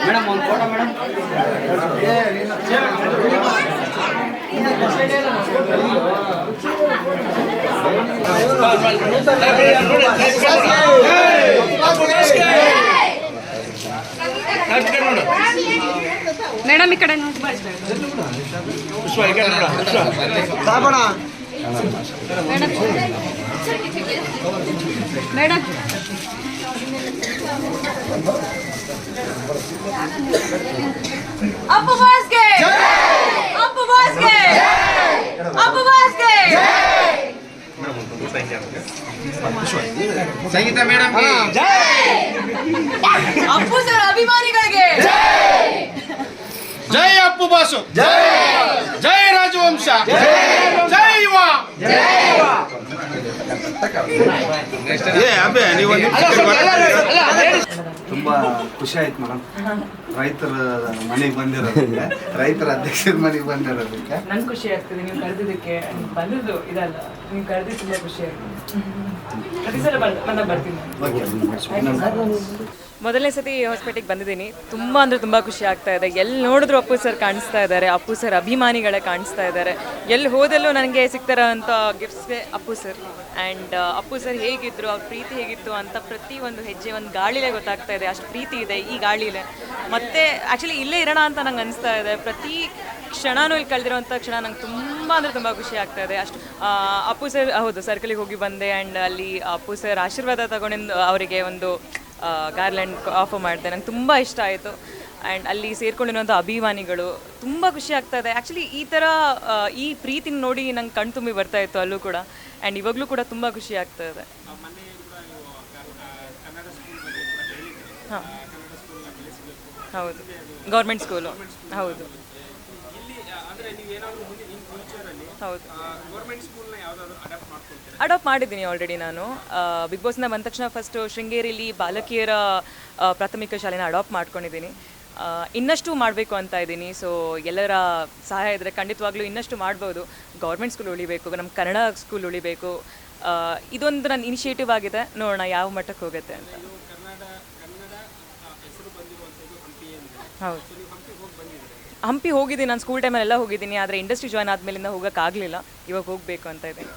Madam ಒಂದು photo madam. Madam ಈ ಕಡೆ ಮೇಡಮ್ ಅಪ್ಪು ಬಾಸ್ಗೆ ಅಪ್ಪು ಬಾಸ್ಗೆ ಅಪ್ಪು ಬಾಸ್ಗೆ ಸಂಗೀತ ಮೇಡಮ್ ಅಪ್ಪು ಸರ್ ಅಭಿಮಾನಿಗಳಿಗೆ ಜೈ ಅಪ್ಪು ಬಾಸು, ಜೈ ರಾಜವಂಶ, ಜೈ ಯುವ. ತುಂಬಾ ಖುಷಿ ಆಯ್ತು ಮೇಡಮ್. ರೈತರ ಮನೆಗೆ ಬಂದಿರೋದಕ್ಕೆ, ರೈತರ ಅಧ್ಯಕ್ಷರ ಮನೆಗೆ ಬಂದಿರೋದಕ್ಕೆ ನನ್ಗೆ ಖುಷಿ ಆಗ್ತದೆ. ನೀವು ಕರೆದಿದ್ದಕ್ಕೆ ಬಂದಿದ್ದು ಇದಲ್ಲ, ನೀವು ಕರೆದಿದ್ದು ತುಂಬಾ ಖುಷಿ ಆಗ್ತದೆ. ಪ್ರತಿ ಸಲ ಬಂದಾಗ ಬರ್ತೀನಿ. ಮೊದಲನೇ ಸತಿ ಹೊಸಪೇಟೆಗೆ ಬಂದಿದ್ದೀನಿ. ತುಂಬ ಅಂದರೆ ತುಂಬ ಖುಷಿ ಆಗ್ತಾ ಇದೆ. ಎಲ್ಲಿ ನೋಡಿದ್ರು ಅಪ್ಪು ಸರ್ ಕಾಣಿಸ್ತಾ ಇದ್ದಾರೆ, ಅಪ್ಪು ಸರ್ ಅಭಿಮಾನಿಗಳೇ ಕಾಣಿಸ್ತಾ ಇದ್ದಾರೆ. ಎಲ್ಲಿ ಹೋದಲ್ಲೂ ನನಗೆ ಸಿಗ್ತಾರಂಥ ಗಿಫ್ಟ್ಸ್ಗೆ Appu sir. And Appu sir ಹೇಗಿದ್ದರು, ಅವ್ರ ಪ್ರೀತಿ ಹೇಗಿತ್ತು ಅಂತ ಪ್ರತಿ ಒಂದು ಹೆಜ್ಜೆ ಒಂದು ಗಾಳಿಲೇ ಗೊತ್ತಾಗ್ತಾ ಇದೆ. ಅಷ್ಟು ಪ್ರೀತಿ ಇದೆ ಈ ಗಾಳಿಲೇ. ಮತ್ತು ಆ್ಯಕ್ಚುಲಿ ಇಲ್ಲೇ ಇರೋಣ ಅಂತ ನಂಗೆ ಅನಿಸ್ತಾ ಇದೆ. ಪ್ರತಿ ಕ್ಷಣನೂ ಇಲ್ಲಿ ಕಳೆದಿರೋಂಥ ಕ್ಷಣ ನಂಗೆ ತುಂಬ ಅಂದರೆ ತುಂಬ ಖುಷಿ ಆಗ್ತಾ ಇದೆ. ಅಷ್ಟು ಅಪ್ಪು ಸರ್ ಹೌದು ಸರ್ಕಲಿಗೆ ಹೋಗಿ ಬಂದೆ. ಆ್ಯಂಡ್ ಅಲ್ಲಿ ಅಪ್ಪು ಸರ್ ಆಶೀರ್ವಾದ ತಗೊಂಡಿದ್ದು ಅವರಿಗೆ ಒಂದು ಗಾರ್ಲ್ಯಾಂಡ್ ಆಫರ್ ಮಾಡಿದೆ. ನಂಗೆ ತುಂಬ ಇಷ್ಟ ಆಯಿತು. ಆ್ಯಂಡ್ ಅಲ್ಲಿ ಸೇರ್ಕೊಂಡಿರುವಂಥ ಅಭಿಮಾನಿಗಳು ತುಂಬ ಖುಷಿ ಆಗ್ತಾ ಇದೆ. ಆ್ಯಕ್ಚುಲಿ ಈ ಥರ ಈ ಪ್ರೀತಿನ ನೋಡಿ ನಂಗೆ ಕಣ್ ತುಂಬಿ ಬರ್ತಾ ಇತ್ತು ಅಲ್ಲೂ ಕೂಡ. ಆ್ಯಂಡ್ ಇವಾಗಲೂ ಕೂಡ ತುಂಬ ಖುಷಿ ಆಗ್ತಾ ಇದೆ. ಹಾಂ ಹೌದು, ಗೌರ್ಮೆಂಟ್ ಸ್ಕೂಲು. ಹೌದು ಹೌದು, ಅಡಾಪ್ಟ್ ಮಾಡಿದ್ದೀನಿ ಆಲ್ರೆಡಿ. ನಾನು ಬಿಗ್ ಬಾಸ್ನ ಬಂದ ತಕ್ಷಣ ಫಸ್ಟು ಶೃಂಗೇರಿಲಿ ಬಾಲಕಿಯರ ಪ್ರಾಥಮಿಕ ಶಾಲೆನ ಅಡಾಪ್ಟ್ ಮಾಡ್ಕೊಂಡಿದ್ದೀನಿ. ಇನ್ನಷ್ಟು ಮಾಡಬೇಕು ಅಂತ ಇದ್ದೀನಿ. ಸೊ ಎಲ್ಲರ ಸಹಾಯ ಇದ್ದರೆ ಖಂಡಿತವಾಗ್ಲೂ ಇನ್ನಷ್ಟು ಮಾಡ್ಬೋದು. ಗೌರ್ಮೆಂಟ್ ಸ್ಕೂಲ್ ಉಳಿಬೇಕು, ನಮ್ಮ ಕನ್ನಡ ಸ್ಕೂಲ್ ಉಳಿಬೇಕು. ಇದೊಂದು ನನ್ನ ಇನಿಷಿಯೇಟಿವ್ ಆಗಿದೆ. ನೋಡೋಣ ಯಾವ ಮಟ್ಟಕ್ಕೆ ಹೋಗುತ್ತೆ ಅಂತ. ಹೌದು, ಹಂಪಿ ಹೋಗಿದ್ದೀನಿ. ನಾನು ಸ್ಕೂಲ್ ಟೈಮಲ್ಲೆಲ್ಲ ಹೋಗಿದ್ದೀನಿ. ಆದರೆ ಇಂಡಸ್ಟ್ರಿ ಜಾಯ್ನ್ ಆದಮೇಲಿಂದ ಹೋಗೋಕ್ಕಾಗಲಿಲ್ಲ. ಇವಾಗ ಹೋಗಬೇಕು ಅಂತ ಇದ್ದೀನಿ.